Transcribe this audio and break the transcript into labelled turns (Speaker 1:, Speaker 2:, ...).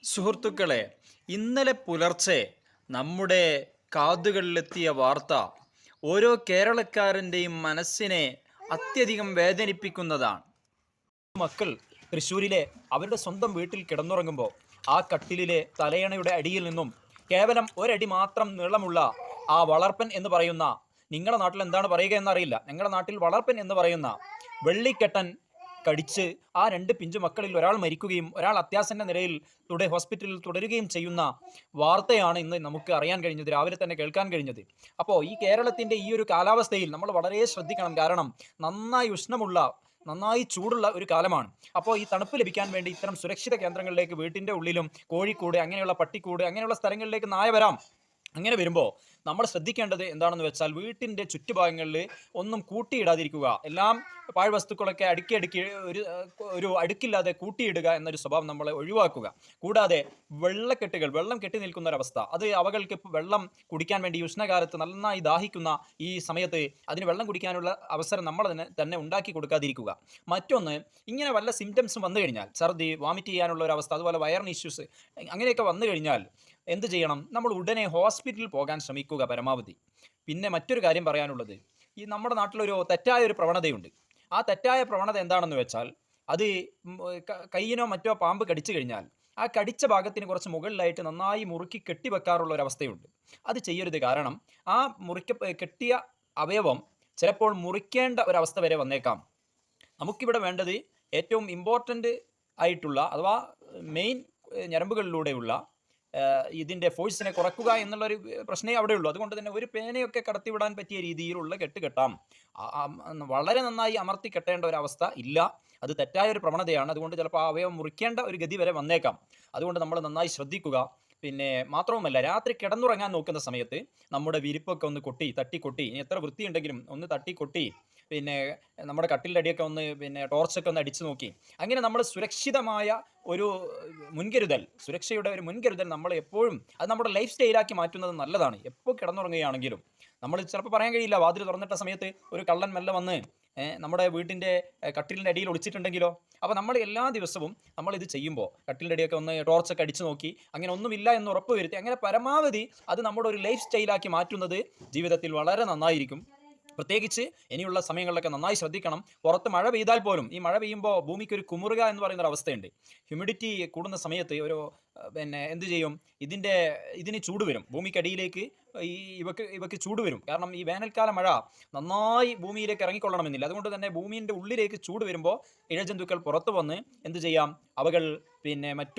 Speaker 1: സുഹൃത്തുക്കളെ, ഇന്നലെ പുലർച്ചെ നമ്മുടെ കാതുകളിലെത്തിയ വാർത്ത ഓരോ കേരളക്കാരൻ്റെയും മനസ്സിനെ അത്യധികം വേദനിപ്പിക്കുന്നതാണ്. മക്കൾ തൃശ്ശൂരിലെ അവരുടെ സ്വന്തം വീട്ടിൽ കിടന്നുറങ്ങുമ്പോൾ ആ കട്ടിലിലെ തലയണയുടെ അടിയിൽ നിന്നും കേവലം ഒരടി മാത്രം നീളമുള്ള ആ വളർപ്പൻ എന്ന് പറയുന്ന, നിങ്ങളുടെ നാട്ടിൽ എന്താണ് പറയുക എന്നറിയില്ല, ഞങ്ങളുടെ നാട്ടിൽ വളർപ്പൻ എന്ന് പറയുന്ന വെള്ളിക്കെട്ടൻ കടിച്ച് ആ രണ്ട് പിഞ്ചു മക്കളിൽ ഒരാൾ മരിക്കുകയും ഒരാൾ അത്യാസന്ന നിലയിൽ ഹോസ്പിറ്റലിൽ തുടരുകയും ചെയ്യുന്ന വാർത്തയാണ് ഇന്ന് നമുക്ക് അറിയാൻ കഴിഞ്ഞത്, രാവിലെ തന്നെ കേൾക്കാൻ കഴിഞ്ഞത്. അപ്പോൾ ഈ കേരളത്തിൻ്റെ ഈ ഒരു കാലാവസ്ഥയിൽ നമ്മൾ വളരെ ശ്രദ്ധിക്കണം. കാരണം നന്നായി ഉഷ്ണമുള്ള, നന്നായി ചൂടുള്ള ഒരു കാലമാണ്. അപ്പോൾ ഈ തണുപ്പ് ലഭിക്കാൻ വേണ്ടി ഇത്തരം സുരക്ഷിത കേന്ദ്രങ്ങളിലേക്ക്, വീട്ടിൻ്റെ ഉള്ളിലും കോഴിക്കൂട്, അങ്ങനെയുള്ള പട്ടിക്കൂട്, അങ്ങനെയുള്ള സ്ഥലങ്ങളിലേക്ക് നായ വരാം. അങ്ങനെ വരുമ്പോൾ നമ്മൾ ശ്രദ്ധിക്കേണ്ടത് എന്താണെന്ന് വെച്ചാൽ, വീട്ടിൻ്റെ ചുറ്റുഭാഗങ്ങളിൽ ഒന്നും കൂട്ടിയിടാതിരിക്കുക. എല്ലാം പാഴ്വസ്തുക്കളൊക്കെ അടുക്കി അടുക്കി ഒരു അടുക്കില്ലാതെ കൂട്ടിയിടുക എന്നൊരു സ്വഭാവം നമ്മൾ ഒഴിവാക്കുക. കൂടാതെ വെള്ളം കെട്ടി നിൽക്കുന്ന ഒരവസ്ഥ, അത് അവകൾക്ക് വെള്ളം കുടിക്കാൻ വേണ്ടി ഉഷ്ണകാലത്ത് നന്നായി ദാഹിക്കുന്ന ഈ സമയത്ത് അതിന് വെള്ളം കുടിക്കാനുള്ള അവസരം നമ്മൾ തന്നെ ഉണ്ടാക്കി കൊടുക്കാതിരിക്കുക. മറ്റൊന്ന്, ഇങ്ങനെ വല്ല സിംറ്റംസും വന്നു കഴിഞ്ഞാൽ, ഛർദി, വോമിറ്റ് ചെയ്യാനുള്ള ഒരു അവസ്ഥ, അതുപോലെ വയറിന് ഇഷ്യൂസ് അങ്ങനെയൊക്കെ വന്നു കഴിഞ്ഞാൽ എന്ത് ചെയ്യണം? നമ്മൾ ഉടനെ ഹോസ്പിറ്റലിൽ പോകാൻ ശ്രമിക്കുക പരമാവധി. പിന്നെ മറ്റൊരു കാര്യം പറയാനുള്ളത്, ഈ നമ്മുടെ നാട്ടിലൊരു തെറ്റായ ഒരു പ്രവണതയുണ്ട്. ആ തെറ്റായ പ്രവണത എന്താണെന്ന് വെച്ചാൽ, അത് കയ്യിനോ മറ്റോ പാമ്പ് കടിച്ചു കഴിഞ്ഞാൽ ആ കടിച്ച ഭാഗത്തിന് കുറച്ച് മുകളിലായിട്ട് നന്നായി മുറുക്കി കെട്ടിവെക്കാറുള്ള ഒരവസ്ഥയുണ്ട്. അത് ചെയ്യരുത്. കാരണം ആ കെട്ടിയ അവയവം ചിലപ്പോൾ മുറിക്കേണ്ട ഒരവസ്ഥ വരെ വന്നേക്കാം. നമുക്കിവിടെ വേണ്ടത് ഏറ്റവും ഇമ്പോർട്ടൻ്റ് ആയിട്ടുള്ള, അഥവാ മെയിൻ ഞരമ്പുകളിലൂടെയുള്ള ഇതിൻ്റെ ഫോഴ്സിനെ കുറയ്ക്കുക എന്നുള്ളൊരു പ്രശ്നമേ അവിടെ ഉള്ളൂ. അതുകൊണ്ട് തന്നെ ഒരു പേനയൊക്കെ കടത്തിവിടാൻ പറ്റിയ രീതിയിലുള്ള കെട്ടാം. വളരെ നന്നായി അമർത്തി കെട്ടേണ്ട ഒരവസ്ഥ ഇല്ല. അത് തെറ്റായൊരു പ്രവണതയാണ്. അതുകൊണ്ട് ചിലപ്പോൾ ആ അവയവം മുറിക്കേണ്ട ഒരു ഗതി വരെ വന്നേക്കാം. അതുകൊണ്ട് നമ്മൾ നന്നായി ശ്രദ്ധിക്കുക. പിന്നെ മാത്രവുമല്ല, രാത്രി കിടന്നുറങ്ങാൻ നോക്കുന്ന സമയത്ത് നമ്മുടെ വിരിപ്പൊക്കെ ഒന്ന് തട്ടിക്കൊട്ടി, ഇനി എത്ര വൃത്തിയുണ്ടെങ്കിലും ഒന്ന് തട്ടിക്കൊട്ടി, പിന്നെ നമ്മുടെ കട്ടിലിൻ്റെ അടിയൊക്കെ ഒന്ന്, പിന്നെ ടോർച്ചൊക്കെ ഒന്ന് അടിച്ചു നോക്കി, അങ്ങനെ നമ്മൾ സുരക്ഷിതമായ ഒരു സുരക്ഷയുടെ ഒരു മുൻകരുതൽ നമ്മൾ എപ്പോഴും, അത് നമ്മുടെ ലൈഫ് സ്റ്റൈലാക്കി മാറ്റുന്നത് നല്ലതാണ്. എപ്പോൾ കിടന്നുറങ്ങുകയാണെങ്കിലും നമ്മൾ ചിലപ്പോൾ പറയാൻ കഴിയില്ല, വാതിൽ തുറന്നിട്ട സമയത്ത് ഒരു കള്ളൻ മെല്ലെ വന്ന് നമ്മുടെ വീട്ടിൻ്റെ കട്ടിലിൻ്റെ അടിയിൽ ഒളിച്ചിട്ടുണ്ടെങ്കിലോ. അപ്പോൾ നമ്മൾ എല്ലാ ദിവസവും നമ്മളിത് ചെയ്യുമ്പോൾ കട്ടിലിൻ്റെ അടിയൊക്കെ ഒന്ന് ടോർച്ചൊക്കെ അടിച്ചു നോക്കി, അങ്ങനെ ഒന്നുമില്ല എന്ന് ഉറപ്പ് വരുത്തി, അങ്ങനെ പരമാവധി അത് നമ്മുടെ ഒരു ലൈഫ് സ്റ്റൈലാക്കി മാറ്റുന്നത് ജീവിതത്തിൽ വളരെ നന്നായിരിക്കും. പ്രത്യേകിച്ച് ഇനിയുള്ള സമയങ്ങളിലൊക്കെ നന്നായി ശ്രദ്ധിക്കണം. പുറത്ത് മഴ പെയ്താൽ പോലും, ഈ മഴ പെയ്യുമ്പോൾ ഭൂമിക്ക് ഒരു കുമുറുക എന്ന് പറയുന്ന ഒരു അവസ്ഥയുണ്ട്. ഹ്യൂമിഡിറ്റി കൂടുന്ന സമയത്ത് പിന്നെ എന്ത് ചെയ്യും, ഇതിന് ചൂട് വരും ഭൂമിക്കടിയിലേക്ക്. ഇവക്ക് ചൂട് വരും. കാരണം ഈ വേനൽക്കാല മഴ നന്നായി ഭൂമിയിലേക്ക് ഇറങ്ങിക്കൊള്ളണമെന്നില്ല. അതുകൊണ്ട് തന്നെ ഭൂമിൻ്റെ ഉള്ളിലേക്ക് ചൂട് വരുമ്പോൾ ഇഴജന്തുക്കൾ പുറത്തു വന്ന് എന്ത് ചെയ്യാം, അവകൾ പിന്നെ മറ്റു